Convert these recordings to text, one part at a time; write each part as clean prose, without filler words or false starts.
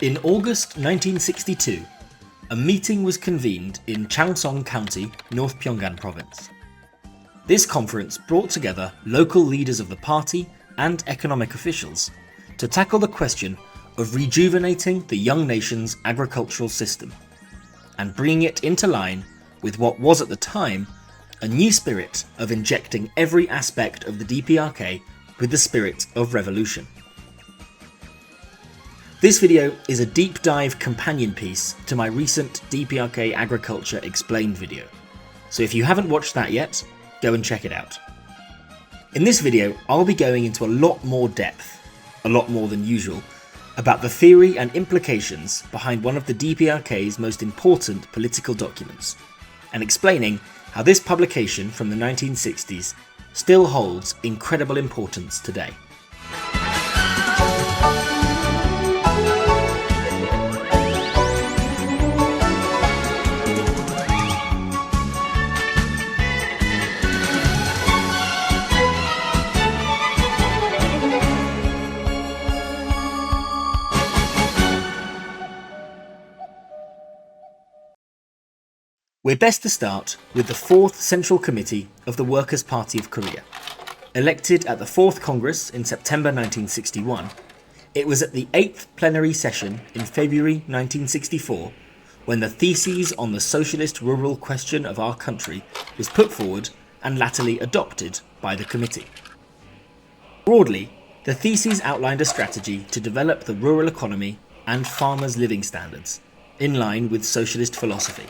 In August 1962, a meeting was convened in Changsong County, North Pyongan Province. This conference brought together local leaders of the party and economic officials to tackle the question of rejuvenating the young nation's agricultural system and bringing it into line with what was at the time a new spirit of injecting every aspect of the DPRK with the spirit of revolution. This video is a deep dive companion piece to my recent DPRK Agriculture Explained video, so if you haven't watched that yet, go and check it out. In this video, I'll be going into a lot more depth, a lot more than usual, about the theory and implications behind one of the DPRK's most important political documents, and explaining how this publication from the 1960s still holds incredible importance today. We're best to start with the 4th Central Committee of the Workers' Party of Korea. Elected at the 4th Congress in September 1961, it was at the 8th plenary session in February 1964 when the theses on the socialist rural question of our country was put forward and latterly adopted by the committee. Broadly, the theses outlined a strategy to develop the rural economy and farmers' living standards, in line with socialist philosophy,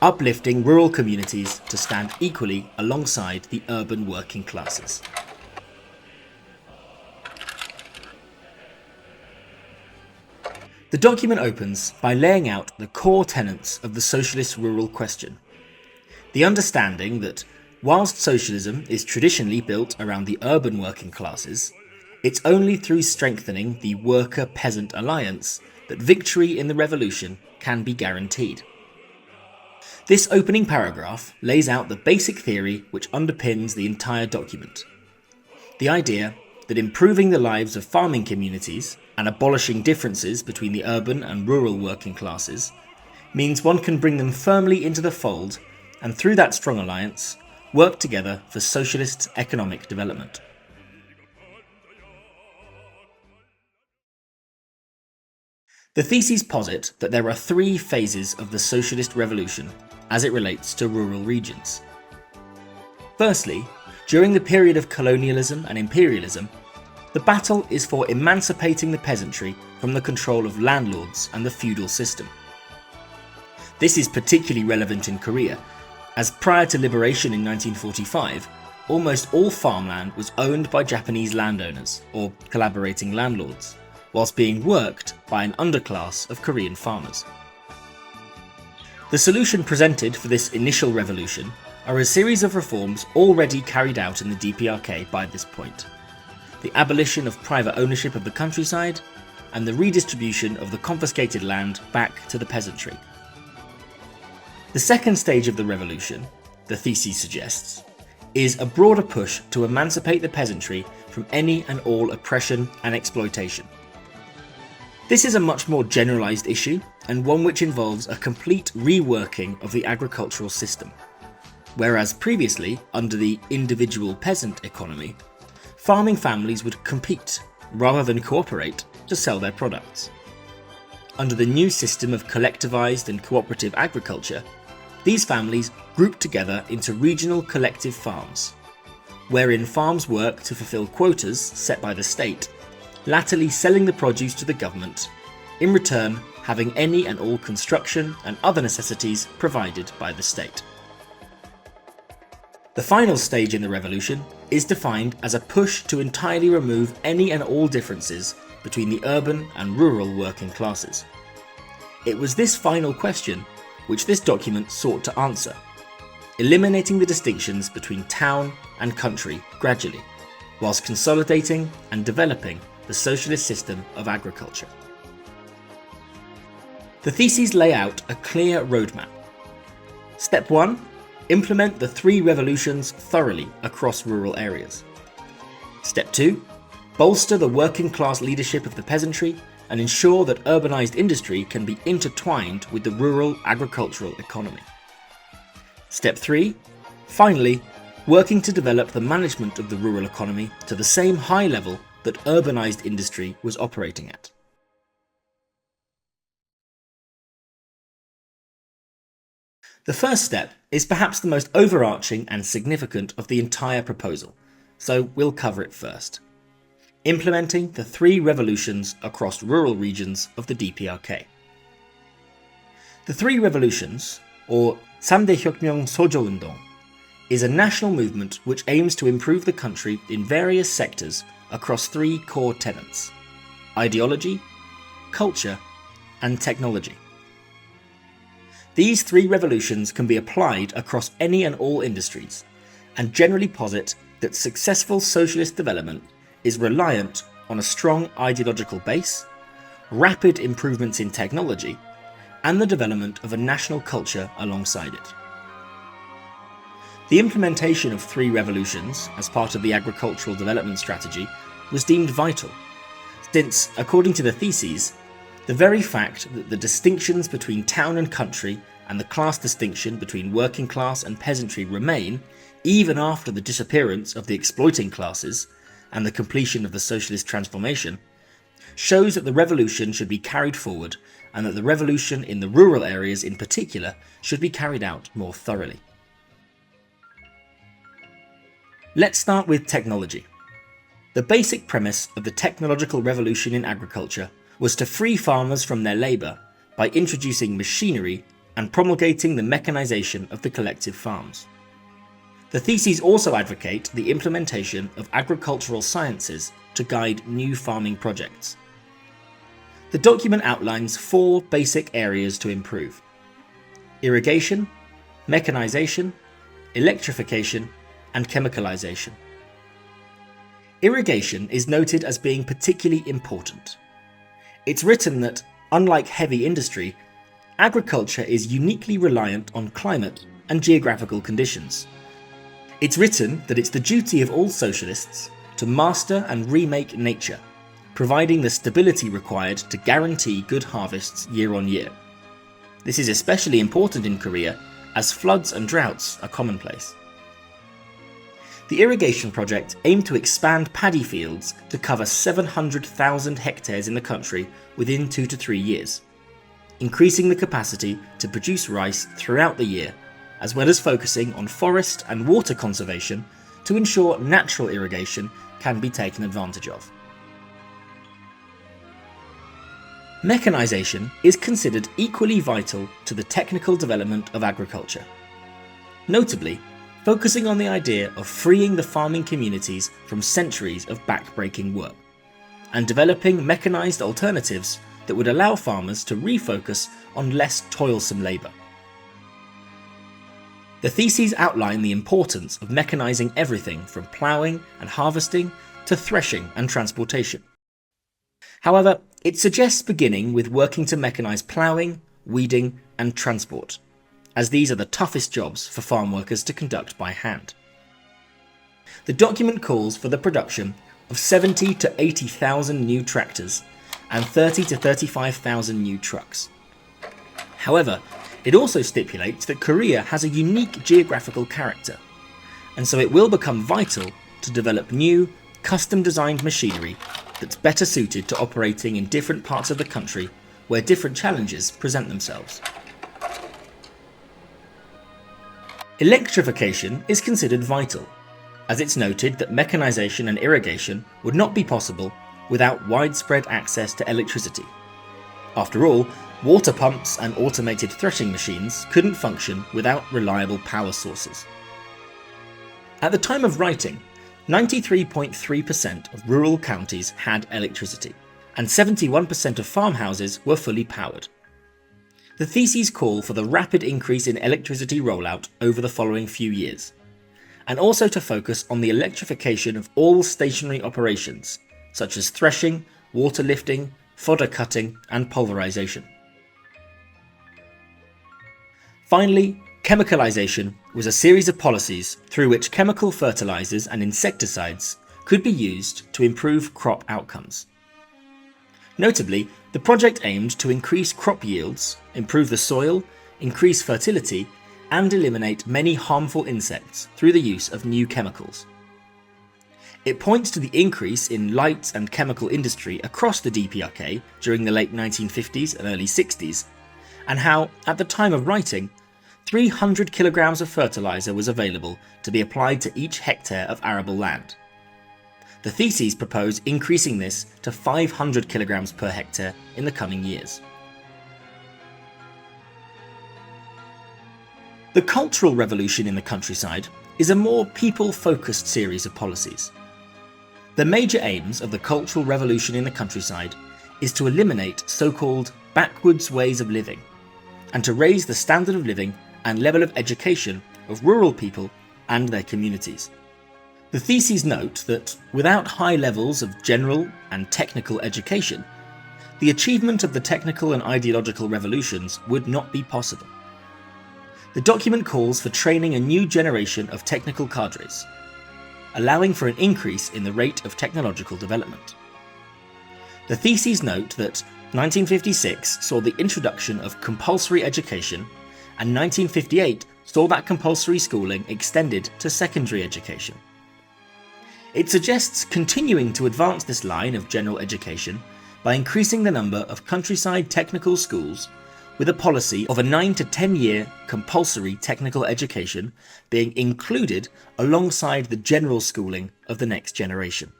uplifting rural communities to stand equally alongside the urban working classes. The document opens by laying out the core tenets of the socialist rural question. The understanding that, whilst socialism is traditionally built around the urban working classes, it's only through strengthening the worker-peasant alliance that victory in the revolution can be guaranteed. This opening paragraph lays out the basic theory which underpins the entire document. The idea that improving the lives of farming communities and abolishing differences between the urban and rural working classes means one can bring them firmly into the fold and through that strong alliance, work together for socialist economic development. The theses posit that there are 3 phases of the socialist revolution as it relates to rural regions. Firstly, during the period of colonialism and imperialism, the battle is for emancipating the peasantry from the control of landlords and the feudal system. This is particularly relevant in Korea, as prior to liberation in 1945, almost all farmland was owned by Japanese landowners, or collaborating landlords, whilst being worked by an underclass of Korean farmers. The solution presented for this initial revolution are a series of reforms already carried out in the DPRK by this point: the abolition of private ownership of the countryside and the redistribution of the confiscated land back to the peasantry. The second stage of the revolution, the thesis suggests, is a broader push to emancipate the peasantry from any and all oppression and exploitation. This is a much more generalised issue and one which involves a complete reworking of the agricultural system. Whereas previously, under the individual peasant economy, farming families would compete, rather than cooperate, to sell their products. Under the new system of collectivised and cooperative agriculture, these families group together into regional collective farms, wherein farms work to fulfil quotas set by the state, latterly selling the produce to the government, in return having any and all construction and other necessities provided by the state. The final stage in the revolution is defined as a push to entirely remove any and all differences between the urban and rural working classes. It was this final question which this document sought to answer, eliminating the distinctions between town and country gradually, whilst consolidating and developing the socialist system of agriculture. The theses lay out a clear roadmap. Step 1. Implement the 3 revolutions thoroughly across rural areas. Step 2. Bolster the working class leadership of the peasantry and ensure that urbanized industry can be intertwined with the rural agricultural economy. Step 3. Finally, working to develop the management of the rural economy to the same high level that urbanized industry was operating at. The first step is perhaps the most overarching and significant of the entire proposal, so we'll cover it first. Implementing the 3 revolutions across rural regions of the DPRK. The 3 revolutions, or 삼대혁명 소조운동, is a national movement which aims to improve the country in various sectors across 3 core tenets: ideology, culture, and technology. These 3 revolutions can be applied across any and all industries, and generally posit that successful socialist development is reliant on a strong ideological base, rapid improvements in technology, and the development of a national culture alongside it. The implementation of 3 revolutions as part of the agricultural development strategy was deemed vital, since, according to the theses, the very fact that the distinctions between town and country and the class distinction between working class and peasantry remain even after the disappearance of the exploiting classes and the completion of the socialist transformation, shows that the revolution should be carried forward and that the revolution in the rural areas in particular should be carried out more thoroughly. Let's start with technology. The basic premise of the technological revolution in agriculture was to free farmers from their labour by introducing machinery and promulgating the mechanization of the collective farms. The theses also advocate the implementation of agricultural sciences to guide new farming projects. The document outlines 4 basic areas to improve: irrigation, mechanization, electrification, and chemicalization. Irrigation is noted as being particularly important. It's written that, unlike heavy industry, agriculture is uniquely reliant on climate and geographical conditions. It's written that it's the duty of all socialists to master and remake nature, providing the stability required to guarantee good harvests year on year. This is especially important in Korea, as floods and droughts are commonplace. The irrigation project aimed to expand paddy fields to cover 700,000 hectares in the country within 2 to 3 years, increasing the capacity to produce rice throughout the year, as well as focusing on forest and water conservation to ensure natural irrigation can be taken advantage of. Mechanization is considered equally vital to the technical development of agriculture. Notably, focusing on the idea of freeing the farming communities from centuries of back-breaking work, and developing mechanized alternatives that would allow farmers to refocus on less toilsome labour. The theses outline the importance of mechanizing everything from ploughing and harvesting to threshing and transportation. However, it suggests beginning with working to mechanize ploughing, weeding, and transport, as these are the toughest jobs for farm workers to conduct by hand. The document calls for the production of 70 to 80,000 new tractors and 30 to 35,000 new trucks. However, it also stipulates that Korea has a unique geographical character, and so it will become vital to develop new, custom-designed machinery that's better suited to operating in different parts of the country where different challenges present themselves. Electrification is considered vital, as it's noted that mechanization and irrigation would not be possible without widespread access to electricity. After all, water pumps and automated threshing machines couldn't function without reliable power sources. At the time of writing, 93.3% of rural counties had electricity, and 71% of farmhouses were fully powered. The theses call for the rapid increase in electricity rollout over the following few years, and also to focus on the electrification of all stationary operations, such as threshing, water lifting, fodder cutting, and pulverization. Finally, chemicalization was a series of policies through which chemical fertilizers and insecticides could be used to improve crop outcomes. Notably, the project aimed to increase crop yields, improve the soil, increase fertility, and eliminate many harmful insects through the use of new chemicals. It points to the increase in light and chemical industry across the DPRK during the late 1950s and early 60s, and how, at the time of writing, 300 kilograms of fertilizer was available to be applied to each hectare of arable land. The theses propose increasing this to 500 kilograms per hectare in the coming years. The Cultural Revolution in the countryside is a more people-focused series of policies. The major aims of the Cultural Revolution in the countryside is to eliminate so-called backwards ways of living, and to raise the standard of living and level of education of rural people and their communities. The theses note that without high levels of general and technical education, the achievement of the technical and ideological revolutions would not be possible. The document calls for training a new generation of technical cadres, allowing for an increase in the rate of technological development. The theses note that 1956 saw the introduction of compulsory education, and 1958 saw that compulsory schooling extended to secondary education. It suggests continuing to advance this line of general education by increasing the number of countryside technical schools, with a policy of a 9 to 10 year compulsory technical education being included alongside the general schooling of the next generation.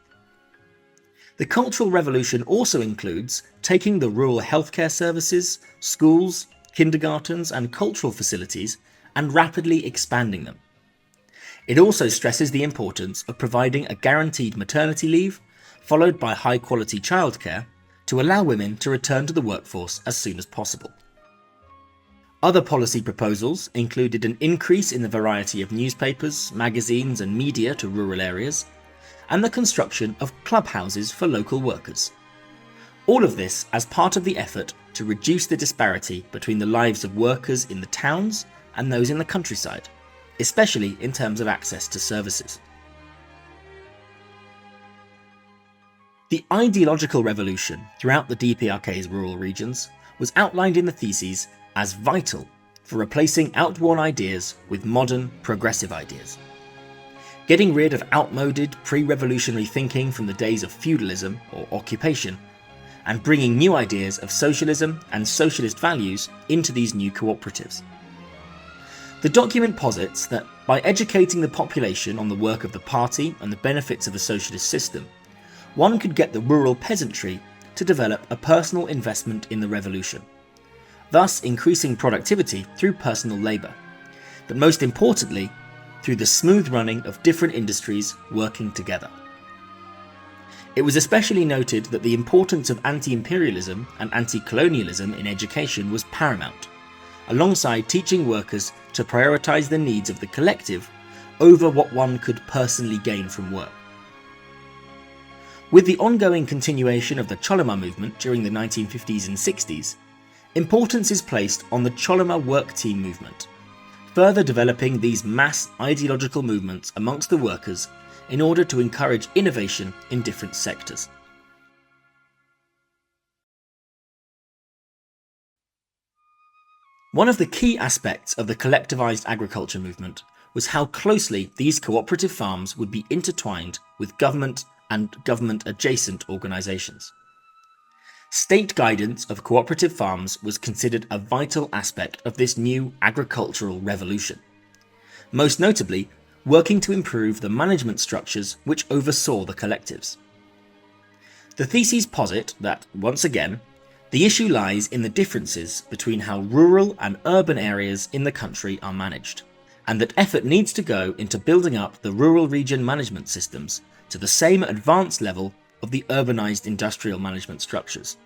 The Cultural Revolution also includes taking the rural healthcare services, schools, kindergartens and cultural facilities and rapidly expanding them. It also stresses the importance of providing a guaranteed maternity leave, followed by high-quality childcare, to allow women to return to the workforce as soon as possible. Other policy proposals included an increase in the variety of newspapers, magazines and media to rural areas, and the construction of clubhouses for local workers. All of this as part of the effort to reduce the disparity between the lives of workers in the towns and those in the countryside, especially in terms of access to services. The ideological revolution throughout the DPRK's rural regions was outlined in the theses as vital for replacing outworn ideas with modern, progressive ideas. Getting rid of outmoded, pre-revolutionary thinking from the days of feudalism or occupation, and bringing new ideas of socialism and socialist values into these new cooperatives. The document posits that by educating the population on the work of the party and the benefits of a socialist system, one could get the rural peasantry to develop a personal investment in the revolution, thus increasing productivity through personal labour, but most importantly, through the smooth running of different industries working together. It was especially noted that the importance of anti-imperialism and anti-colonialism in education was paramount, alongside teaching workers to prioritise the needs of the collective over what one could personally gain from work. With the ongoing continuation of the Choloma movement during the 1950s and 60s, importance is placed on the Choloma work team movement, further developing these mass ideological movements amongst the workers in order to encourage innovation in different sectors. One of the key aspects of the collectivised agriculture movement was how closely these cooperative farms would be intertwined with government and government-adjacent organisations. State guidance of cooperative farms was considered a vital aspect of this new agricultural revolution, most notably working to improve the management structures which oversaw the collectives. The theses posit that, once again, the issue lies in the differences between how rural and urban areas in the country are managed, and that effort needs to go into building up the rural region management systems to the same advanced level of the urbanised industrial management structures.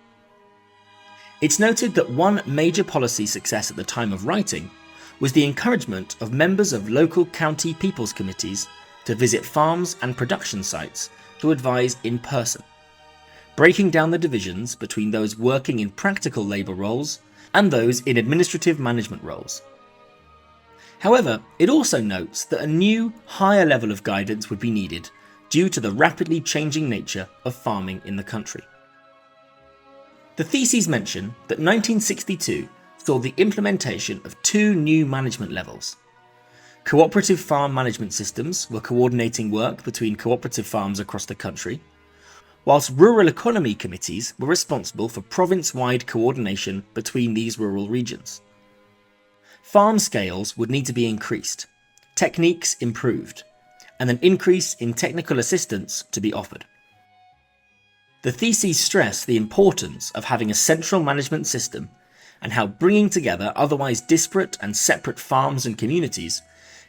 It's noted that one major policy success at the time of writing was the encouragement of members of local county people's committees to visit farms and production sites to advise in person, breaking down the divisions between those working in practical labour roles and those in administrative management roles. However, it also notes that a new, higher level of guidance would be needed due to the rapidly changing nature of farming in the country. The theses mention that 1962 saw the implementation of two new management levels. Cooperative farm management systems were coordinating work between cooperative farms across the country, whilst rural economy committees were responsible for province-wide coordination between these rural regions. Farm scales would need to be increased, techniques improved, and an increase in technical assistance to be offered. The theses stress the importance of having a central management system and how bringing together otherwise disparate and separate farms and communities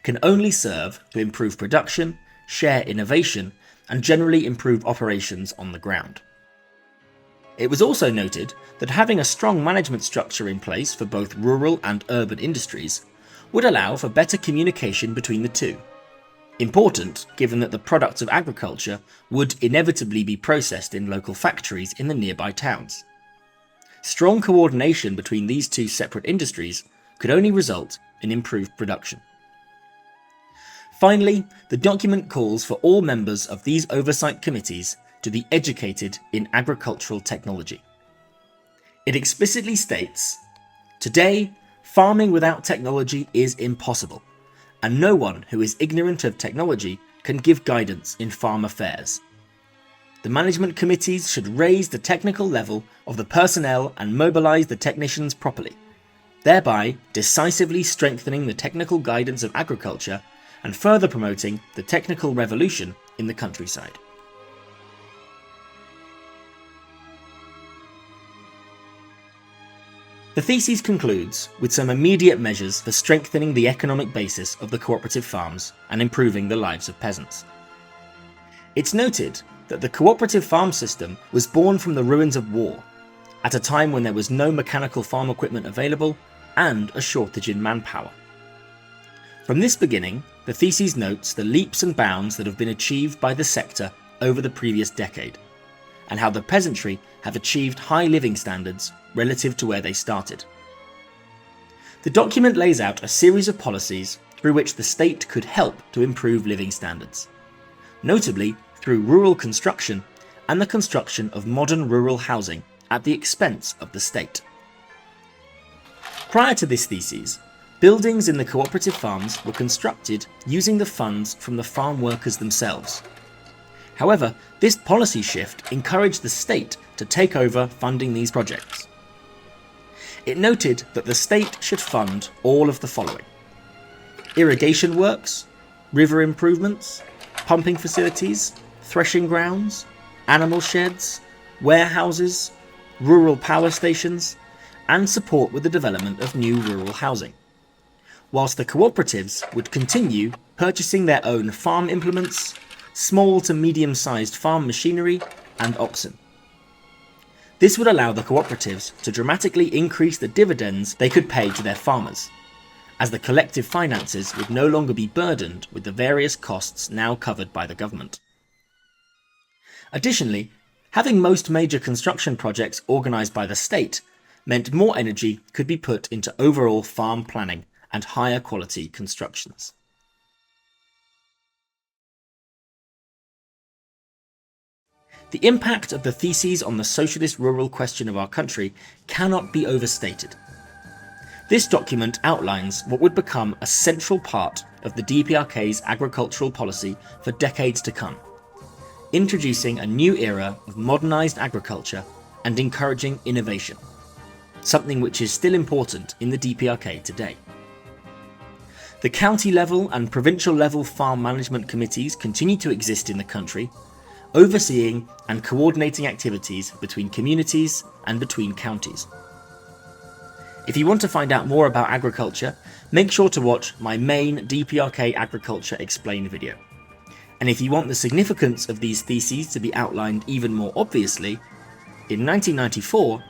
can only serve to improve production, share innovation, and generally improve operations on the ground. It was also noted that having a strong management structure in place for both rural and urban industries would allow for better communication between the two. Important, given that the products of agriculture would inevitably be processed in local factories in the nearby towns. Strong coordination between these two separate industries could only result in improved production. Finally, the document calls for all members of these oversight committees to be educated in agricultural technology. It explicitly states, "Today, farming without technology is impossible, and no one who is ignorant of technology can give guidance in farm affairs. The management committees should raise the technical level of the personnel and mobilize the technicians properly, thereby decisively strengthening the technical guidance of agriculture and further promoting the technical revolution in the countryside." The thesis concludes with some immediate measures for strengthening the economic basis of the cooperative farms and improving the lives of peasants. It's noted that the cooperative farm system was born from the ruins of war, at a time when there was no mechanical farm equipment available and a shortage in manpower. From this beginning, the thesis notes the leaps and bounds that have been achieved by the sector over the previous decade, and how the peasantry have achieved high living standards relative to where they started. The document lays out a series of policies through which the state could help to improve living standards, notably through rural construction and the construction of modern rural housing at the expense of the state. Prior to this thesis, buildings in the cooperative farms were constructed using the funds from the farm workers themselves. However, this policy shift encouraged the state to take over funding these projects. It noted that the state should fund all of the following: irrigation works, river improvements, pumping facilities, threshing grounds, animal sheds, warehouses, rural power stations, and support with the development of new rural housing, whilst the cooperatives would continue purchasing their own farm implements, small to medium-sized farm machinery, and oxen. This would allow the cooperatives to dramatically increase the dividends they could pay to their farmers, as the collective finances would no longer be burdened with the various costs now covered by the government. Additionally, having most major construction projects organised by the state meant more energy could be put into overall farm planning and higher quality constructions. The impact of the theses on the socialist rural question of our country cannot be overstated. This document outlines what would become a central part of the DPRK's agricultural policy for decades to come, introducing a new era of modernised agriculture and encouraging innovation, something which is still important in the DPRK today. The county level and provincial level farm management committees continue to exist in the country, overseeing and coordinating activities between communities and between counties. If you want to find out more about agriculture, make sure to watch my main DPRK Agriculture EXPLAINED video. And if you want the significance of these theses to be outlined even more obviously, in 1994,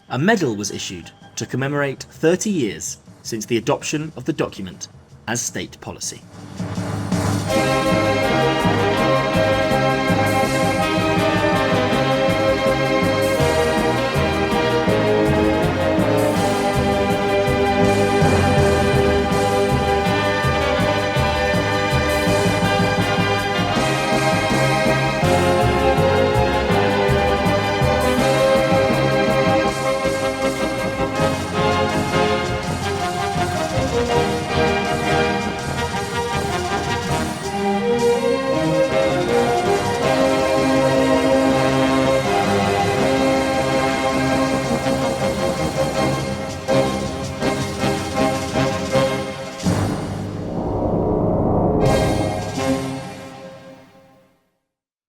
a medal was issued to commemorate 30 years since the adoption of the document as state policy.